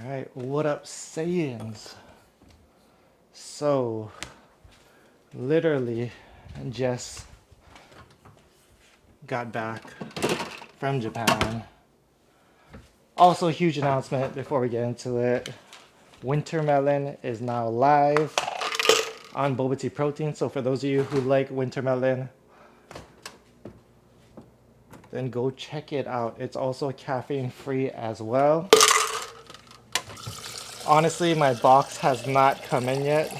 Alright, what up, Saiyans? So, literally just got back from Japan. Also, a huge announcement before we get into it. Winter melon is now live on Boba Tea Protein. So, for those of you who like winter melon, then go check it out. It's also caffeine free as well. Honestly, my box has not come in yet.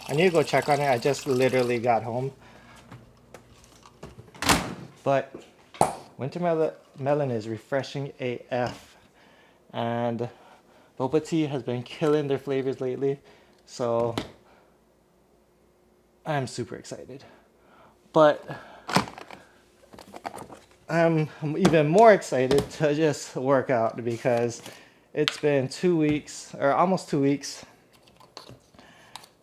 I need to go check on it. I just literally got home. But winter melon is refreshing AF. And boba tea has been killing their flavors lately. So I'm super excited. But I'm even more excited to just work out because it's been 2 weeks, or almost 2 weeks.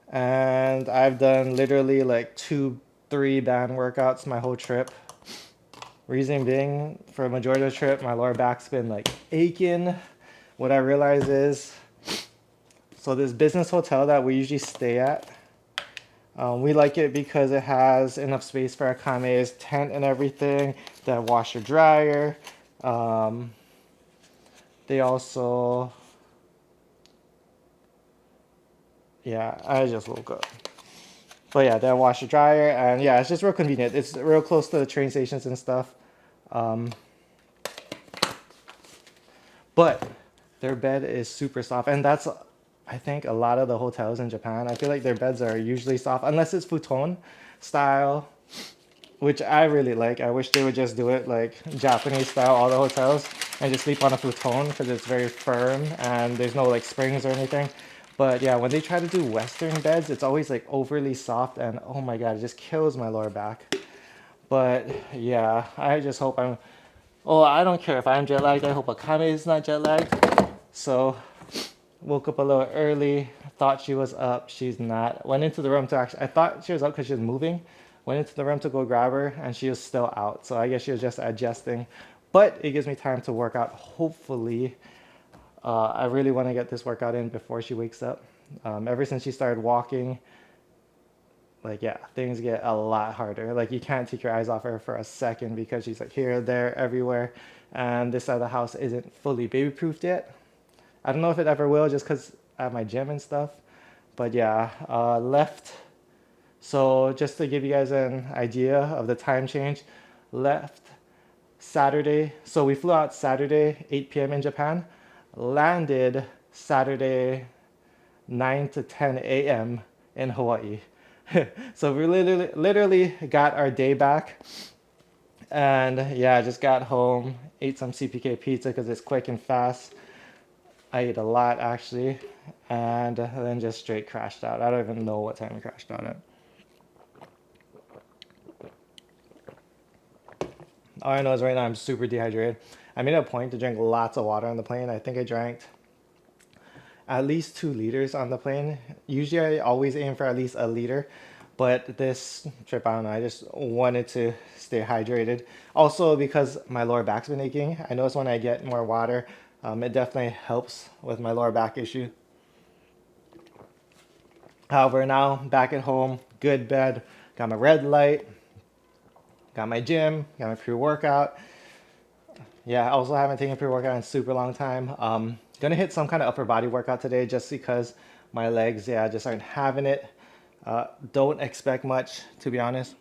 And I've done literally like 2-3 band workouts my whole trip. Reason being, for a majority of the trip, my lower back's been like aching. What I realize is, so this business hotel that we usually stay at, we like it because it has enough space for our kame's tent and everything, the washer dryer. They also, yeah, I just woke up. But yeah, they washer dryer, and yeah, it's just real convenient. It's real close to the train stations and stuff. But their bed is super soft, and that's, I think, a lot of the hotels in Japan. I feel like their beds are usually soft, unless it's futon style, which I really like. I wish they would just do it like Japanese style, all the hotels, and just sleep on a futon because it's very firm and there's no like springs or anything. But yeah, when they try to do Western beds, it's always like overly soft, and oh my god, it just kills my lower back. But yeah, I just hope I'm. Oh, I don't care if I'm jet lagged. I hope Akame is not jet lagged. So, woke up a little early. Thought she was up. She's not. Went into the room to actually. I thought she was up because she was moving. Went into the room to go grab her, and she was still out. So I guess she was just adjusting. But it gives me time to work out. Hopefully, I really want to get this workout in before she wakes up. Ever since she started walking, like yeah, things get a lot harder. Like you can't take your eyes off her for a second because she's like here, there, everywhere, and this side of the house isn't fully baby proofed yet. I don't know if it ever will, just because I have my gym and stuff. But yeah, left. So just to give you guys an idea of the time change, left Saturday. So we flew out Saturday 8 p.m. in Japan, landed Saturday 9 to 10 a.m. in Hawaii. So we literally got our day back, and yeah, I just got home, ate some CPK pizza because it's quick and fast. I ate a lot actually, and then just straight crashed out. I don't even know what time I crashed out at. All I know is right now I'm super dehydrated. I made a point to drink lots of water on the plane. I think I drank at least 2 liters on the plane. Usually I always aim for at least a liter, but this trip, I don't know, I just wanted to stay hydrated. Also because my lower back's been aching. I notice when I get more water, it definitely helps with my lower back issue. However, now back at home, good bed, got my red light, got my gym, got my pre-workout. Yeah, I also haven't taken pre-workout in a super long time. Gonna hit some kind of upper body workout today just because my legs, yeah, just aren't having it. Don't expect much, to be honest.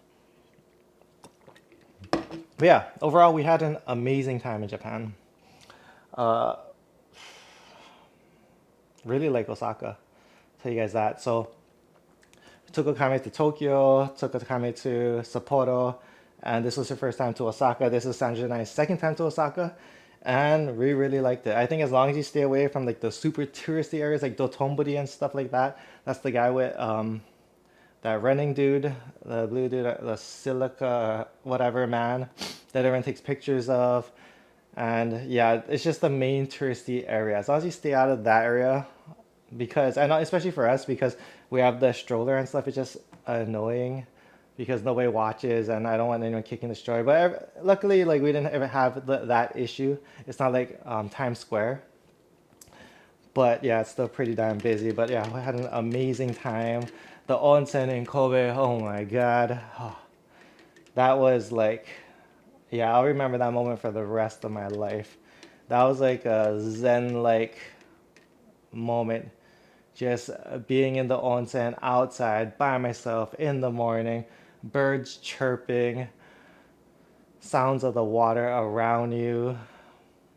But yeah, overall, we had an amazing time in Japan. Uh, really like Osaka. Tell you guys that. So, took Okame to Tokyo, took Okame to Sapporo, and this was her first time to Osaka. This is Sandra and I's second time to Osaka, and we really liked it. I think as long as you stay away from like the super touristy areas like Dotonbori and stuff like that, that's the guy with that running dude, the blue dude, the silica whatever man that everyone takes pictures of. And yeah, it's just the main touristy area. As long as you stay out of that area, because I know especially for us because we have the stroller and stuff, it's just annoying because nobody watches and I don't want anyone kicking the stroller. But luckily, like we didn't ever have that issue. It's not like Times Square. But yeah, it's still pretty damn busy. But yeah, we had an amazing time. The onsen in Kobe, oh my god. Oh, that was like, yeah, I'll remember that moment for the rest of my life. That was like a zen-like moment. Just being in the onsen outside by myself in the morning, birds chirping, sounds of the water around you.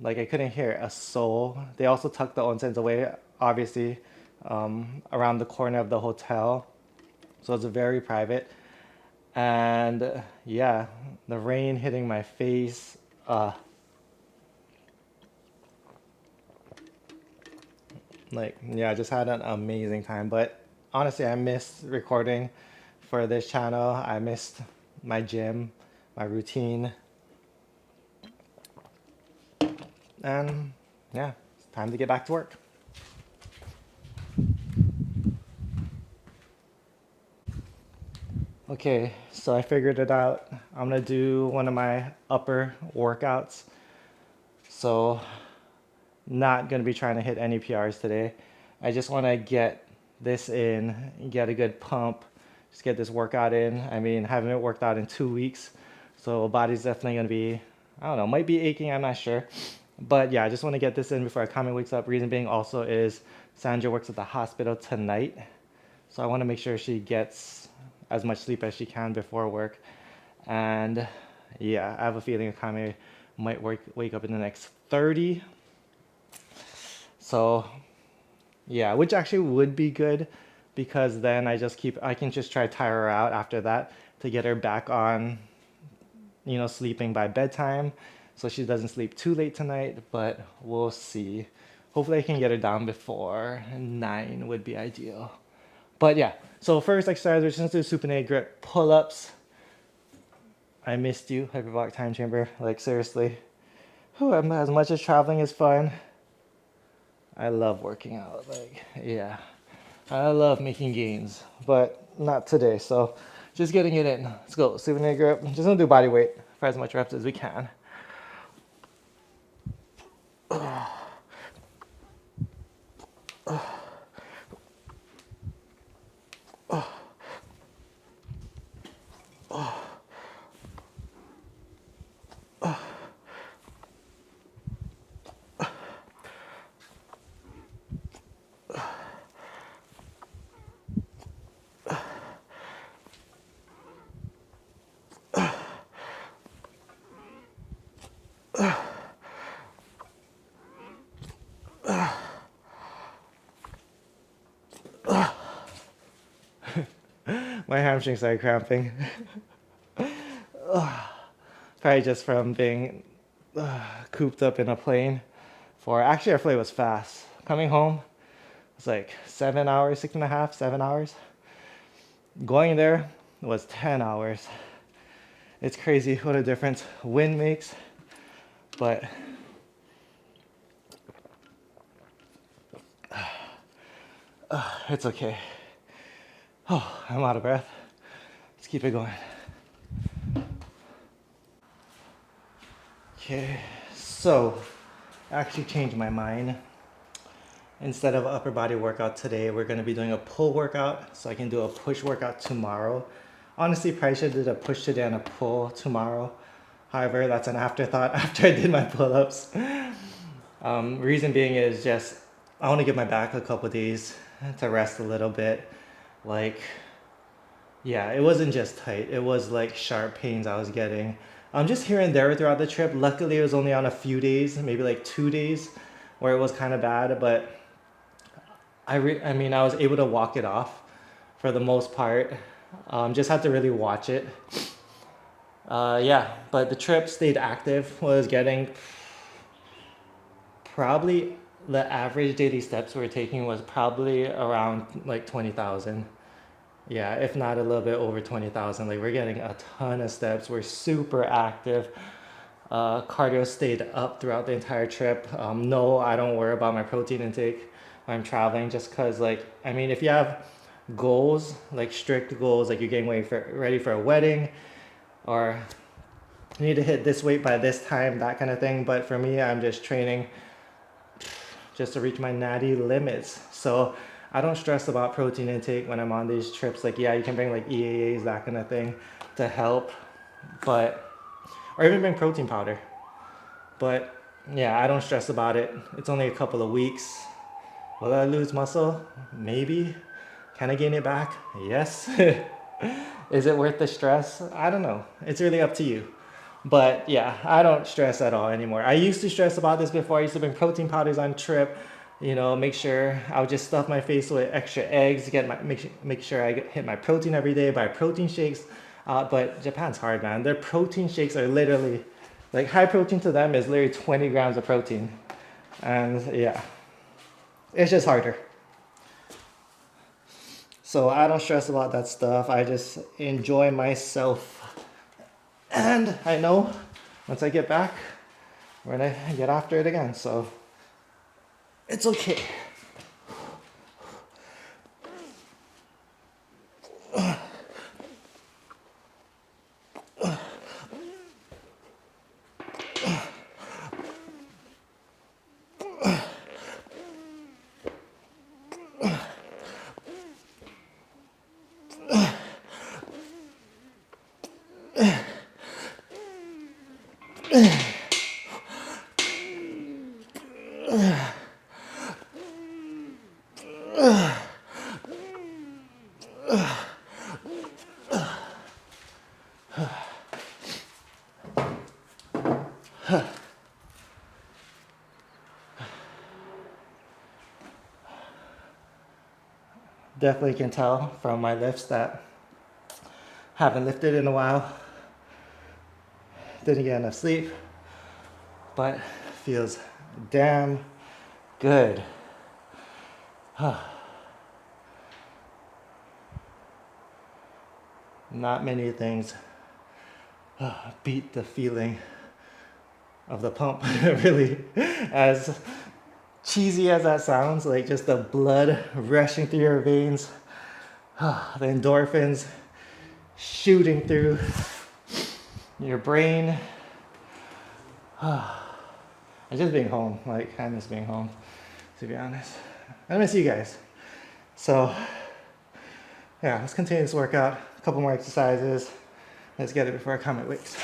Like I couldn't hear a soul. They also tucked the onsens away, obviously, around the corner of the hotel. So it's very private. And yeah, the rain hitting my face. Like, yeah, I just had an amazing time. But honestly, I missed recording for this channel. I missed my gym, my routine. And yeah, it's time to get back to work. Okay, so I figured it out. I'm gonna do one of my upper workouts. So, not gonna be trying to hit any PRs today. I just wanna get this in, get a good pump, just get this workout in. I mean, haven't worked out in 2 weeks, so body's definitely gonna be, I don't know, might be aching, I'm not sure. But yeah, I just wanna get this in before Akame wakes up. Reason being also is Sandra works at the hospital tonight. So I wanna make sure she gets as much sleep as she can before work. And yeah, I have a feeling Akame might wake up in the next 30. So yeah, which actually would be good because then I can just try to tire her out after that to get her back on, sleeping by bedtime so she doesn't sleep too late tonight, but we'll see. Hopefully I can get her down before 9 would be ideal. But yeah, so first exercise, we're just gonna do supinated grip pull-ups. I missed you, hyperbolic time chamber. Like seriously, as much as traveling is fun, I love working out. Like yeah, I love making gains, but not today. So just getting it in. Let's go, supinated grip. Just gonna do body weight for as much reps as we can. My hamstrings started cramping. Probably just from being cooped up in a plane actually our flight was fast. Coming home, it's like 7 hours, 6.5, 7 hours. Going there was 10 hours. It's crazy what a difference wind makes, but it's okay. Oh, I'm out of breath. Let's keep it going. Okay, so I actually changed my mind. Instead of upper body workout today, we're going to be doing a pull workout, so I can do a push workout tomorrow. Honestly, probably should have did a push today and a pull tomorrow. However, that's an afterthought after I did my pull-ups. Reason being is just I want to give my back a couple days to rest a little bit. Like, yeah, it wasn't just tight. It was like sharp pains I was getting. Just here and there throughout the trip. Luckily, it was only on a few days, maybe like 2 days, where it was kind of bad. But I mean, I was able to walk it off for the most part. Just had to really watch it. Yeah, but the trip stayed active. Was getting probably the average daily steps we were taking was probably around like 20,000. Yeah, if not a little bit over 20,000. Like we're getting a ton of steps. We're super active. Cardio stayed up throughout the entire trip. No, I don't worry about my protein intake when I'm traveling just because like, I mean, if you have goals, like strict goals, like you're getting ready for a wedding or you need to hit this weight by this time, that kind of thing. But for me, I'm just training just to reach my natty limits. So I don't stress about protein intake when I'm on these trips. Like, yeah, you can bring like EAAs, that kind of thing to help, but, or even bring protein powder. But yeah, I don't stress about it. It's only a couple of weeks. Will I lose muscle? Maybe. Can I gain it back? Yes. Is it worth the stress? I don't know. It's really up to you. But yeah, I don't stress at all anymore. I used to stress about this before. I used to bring protein powders on trip. Make sure I would just stuff my face with extra eggs, make sure I hit my protein every day, buy protein shakes. But Japan's hard, man. Their protein shakes are literally, like, high protein to them is literally 20 grams of protein. And yeah, it's just harder. So I don't stress about that stuff. I just enjoy myself. And I know once I get back, we're gonna get after it again. So it's okay. Definitely can tell from my lifts that haven't lifted in a while. Didn't get enough sleep, but feels damn good. Not many things beat the feeling of the pump, really. As cheesy as that sounds, like just the blood rushing through your veins, the endorphins shooting through your brain. And just being home, like, I miss being home, to be honest. I miss you guys. So yeah, let's continue this workout. A couple more exercises. Let's get it before I come at weights.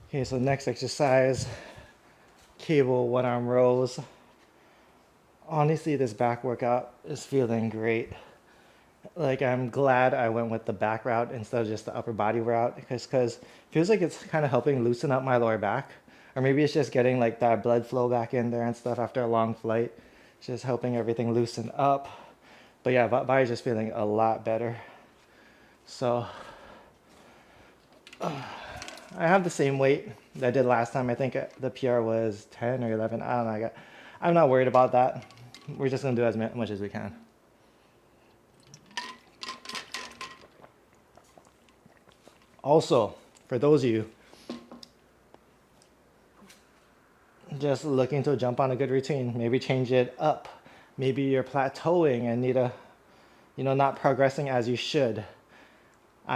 Okay, so next exercise, cable one arm rows. Honestly, this back workout is feeling great. Like, I'm glad I went with the back route instead of just the upper body route, because it feels like it's kind of helping loosen up my lower back. Or maybe it's just getting like that blood flow back in there and stuff after a long flight. It's just helping everything loosen up. But yeah, body's just feeling a lot better. So I have the same weight that I did last time. I think the PR was 10 or 11. I don't know. I'm not worried about that. We're just going to do as much as we can. Also, for those of you just looking to jump on a good routine, maybe change it up. Maybe you're plateauing and need not progressing as you should. We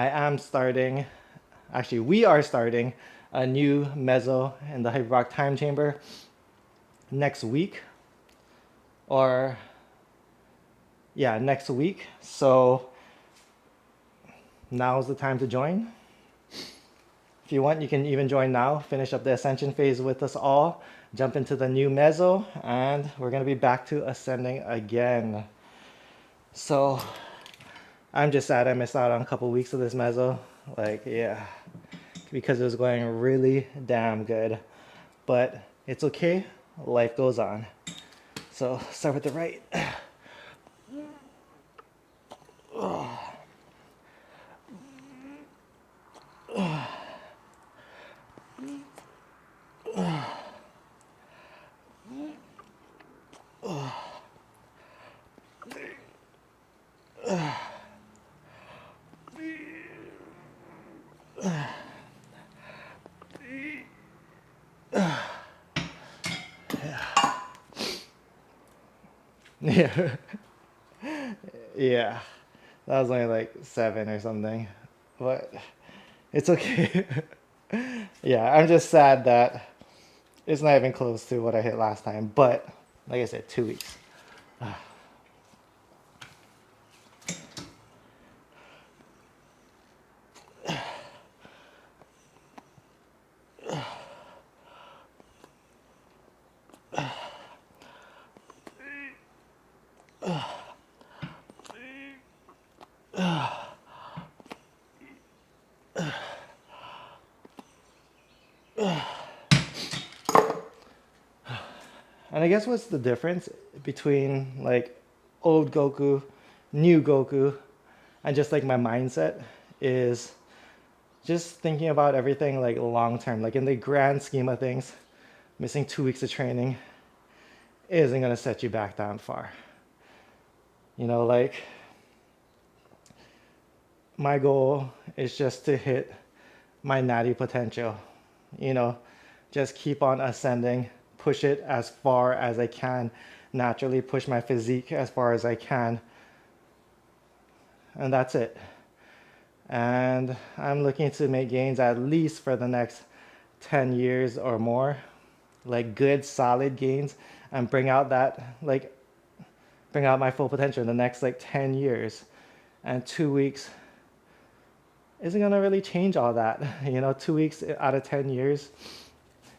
are starting a new meso in the hyperbolic time chamber next week. Next week. So now's the time to join. If you want, you can even join now, finish up the ascension phase with us all, jump into the new meso, and we're going to be back to ascending again. So I'm just sad I missed out on a couple weeks of this meso. Because it was going really damn good. But it's okay, life goes on. So start with the right. Yeah. Yeah. That was only like 7 or something. But it's okay. Yeah, I'm just sad that it's not even close to what I hit last time. But like I said, 2 weeks. And I guess what's the difference between like old Goku, new Goku, and just like my mindset is just thinking about everything like long term, like in the grand scheme of things, missing 2 weeks of training isn't gonna set you back down far. Like my goal is just to hit my natty potential, you know, just keep on ascending, push it as far as I can, naturally push my physique as far as I can, and that's it. And I'm looking to make gains at least for the next 10 years or more, like good solid gains, and bring out my full potential in the next like 10 years. And 2 weeks isn't gonna really change all that. 2 weeks out of 10 years,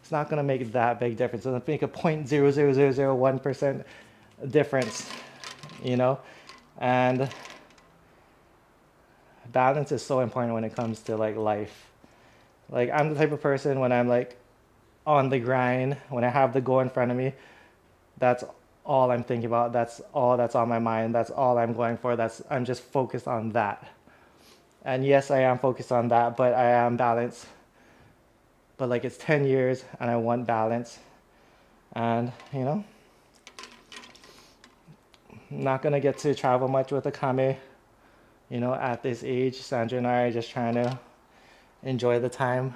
it's not gonna make that big difference. It's gonna make a 0.00001% difference, you know? And balance is so important when it comes to like life. Like I'm the type of person when I'm like on the grind, when I have the goal in front of me, that's all I'm thinking about. That's all that's on my mind. That's all I'm going for. I'm just focused on that. And yes, I am focused on that, but I am balanced. But like it's 10 years and I want balance. And I'm not gonna get to travel much with Akame. At this age, Sandra and I are just trying to enjoy the time.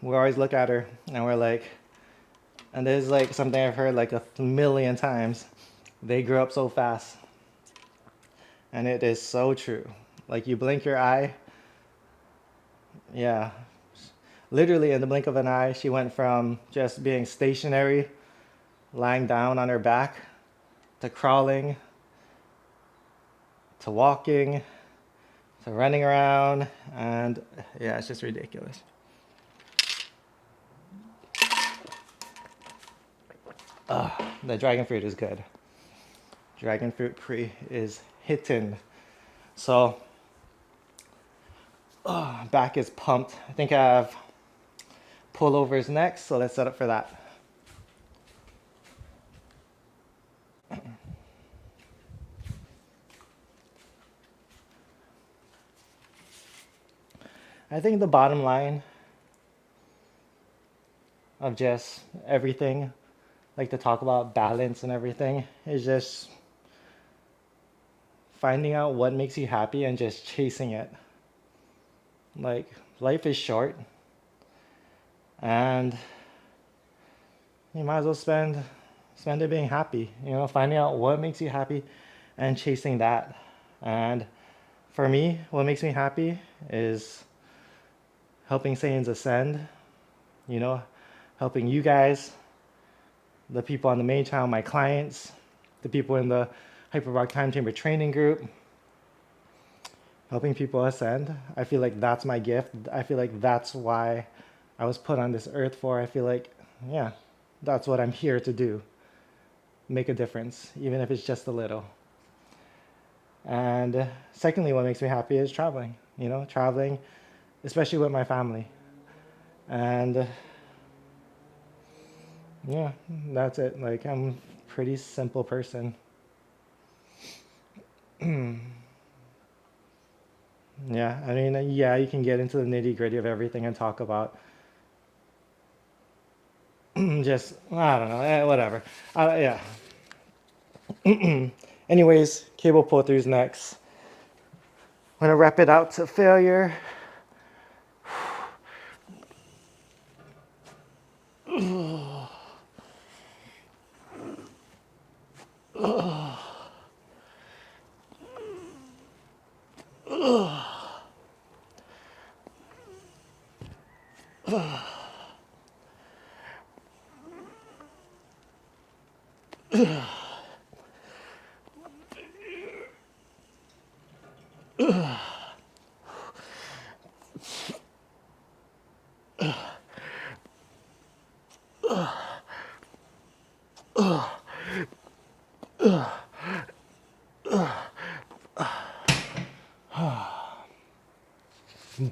We always look at her and we're like, and there's like something I've heard like a million times. They grew up so fast. And it is so true. Like you blink your eye. Yeah. Literally in the blink of an eye, she went from just being stationary, lying down on her back, to crawling, to walking, to running around. And yeah, it's just ridiculous. The dragon fruit is good. Dragon fruit pre is hitting. So, back is pumped. I think I have pullovers next, so let's set up for that. I think the bottom line of just everything, like to talk about balance and everything, is just finding out what makes you happy and just chasing it. Like, life is short, and you might as well spend it being happy, finding out what makes you happy and chasing that. And for me, what makes me happy is helping Saiyans ascend, helping you guys, the people on the main channel, my clients, the people in the Hyperbolic Time Chamber training group, helping people ascend. I feel like that's my gift. I feel like that's why I was put on this earth for. I feel like, yeah, that's what I'm here to do. Make a difference, even if it's just a little. And secondly, what makes me happy is traveling, traveling, especially with my family. And yeah, that's it. Like, I'm a pretty simple person. Yeah, I mean, yeah, you can get into the nitty gritty of everything and talk about just, I don't know, whatever. Yeah. Anyways, cable pull throughs next. I'm gonna wrap it out to failure.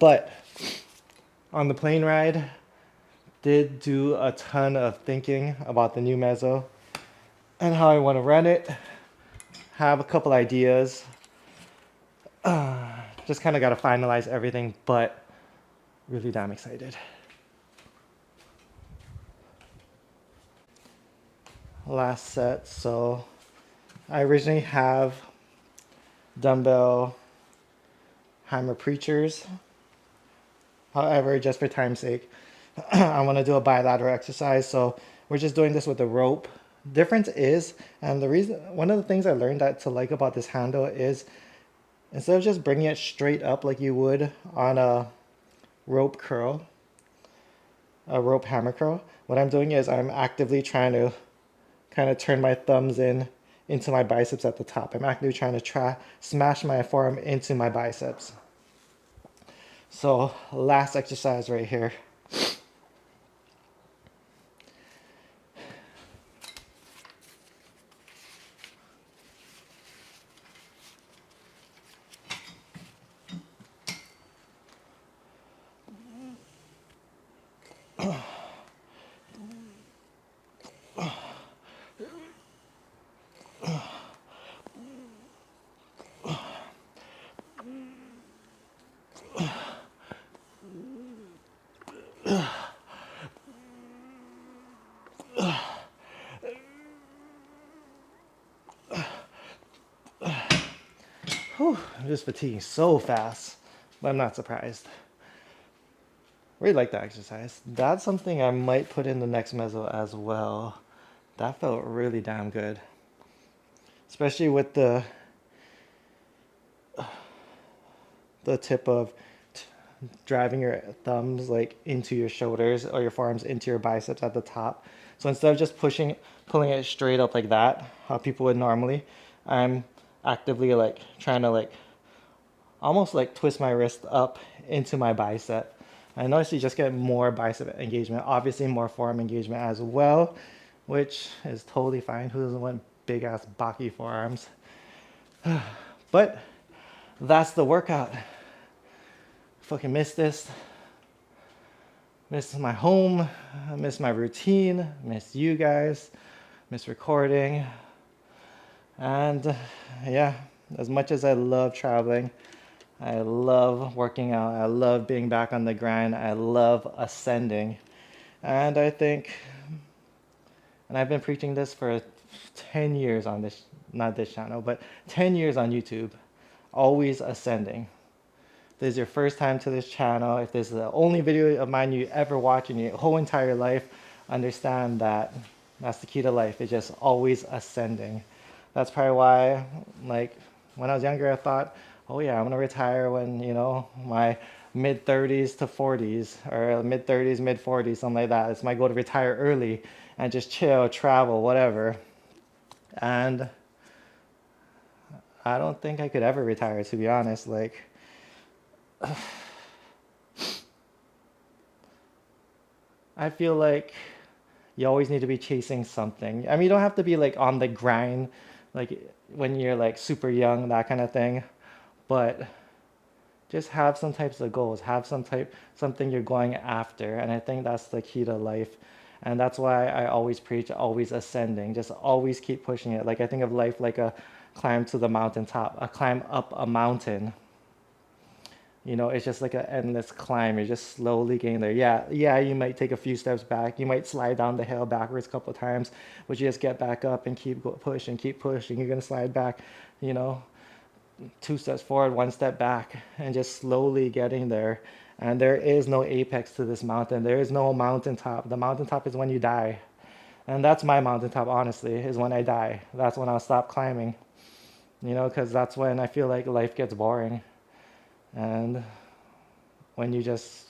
But on the plane ride, did do a ton of thinking about the new mezzo and how I want to run it. Have a couple ideas. Just kind of got to finalize everything, but really damn excited. Last set, so I originally have dumbbell hammer preachers. However, just for time's sake, I want to do a bilateral exercise, so we're just doing this with a rope. Difference is, and the reason, one of the things I learned that to like about this handle is instead of just bringing it straight up like you would on a rope curl, a rope hammer curl, what I'm doing is I'm actively trying to kind of turn my thumbs into my biceps at the top. I'm actively trying to smash my forearm into my biceps. So last exercise right here. Whew, I'm just fatiguing so fast, but I'm not surprised. Really like that exercise. That's something I might put in the next mezzo as well. That felt really damn good. Especially with the tip of driving your thumbs like into your shoulders or your forearms into your biceps at the top. So instead of just pulling it straight up like that, how people would normally, I'm actively like trying to like almost like twist my wrist up into my bicep. I notice you just get more bicep engagement, obviously more forearm engagement as well, which is totally fine. Who doesn't want big ass Baki forearms? But that's the workout. Fucking miss this. Miss my home. I miss my routine. Miss you guys. Miss recording. And yeah, as much as I love traveling, I love working out, I love being back on the grind, I love ascending. And I think, and I've been preaching this for 10 years on this, not this channel, but 10 years on YouTube, always ascending. If this is your first time to this channel, if this is the only video of mine you ever watch in your whole entire life, understand that that's the key to life. It's just always ascending. That's probably why, like, when I was younger, I thought, oh yeah, I'm gonna retire when, you know, my mid 30s to 40s, or mid 30s, mid 40s, something like that. It's my goal to retire early and just chill, travel, whatever. And I don't think I could ever retire, to be honest. Like, I feel like you always need to be chasing something. I mean, you don't have to be like on the grind, like when you're like super young, that kind of thing. But just have some types of goals, have something you're going after. And I think that's the key to life. And that's why I always preach, always ascending, just always keep pushing it. Like I think of life like a climb to the mountaintop, a climb up a mountain. You know, it's just like an endless climb. You're just slowly getting there. Yeah, you might take a few steps back. You might slide down the hill backwards a couple of times, but you just get back up and keep pushing, keep pushing. You're going to slide back, you know, 2 steps forward, 1 step back, and just slowly getting there. And there is no apex to this mountain. There is no mountaintop. The mountaintop is when you die. And that's my mountaintop, honestly, is when I die. That's when I'll stop climbing, you know, because that's when I feel like life gets boring. And when you just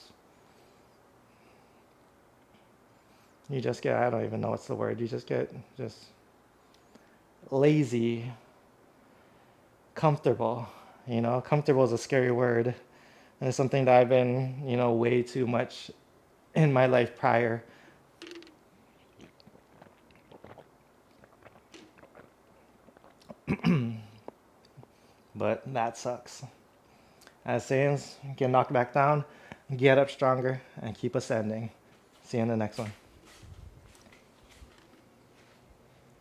You just get, I don't even know what's the word. You just get just lazy, comfortable. You know, comfortable is a scary word. And it's something that I've been, way too much in my life prior. But that sucks. As sayings, get knocked back down, get up stronger, and keep ascending. See you in the next one.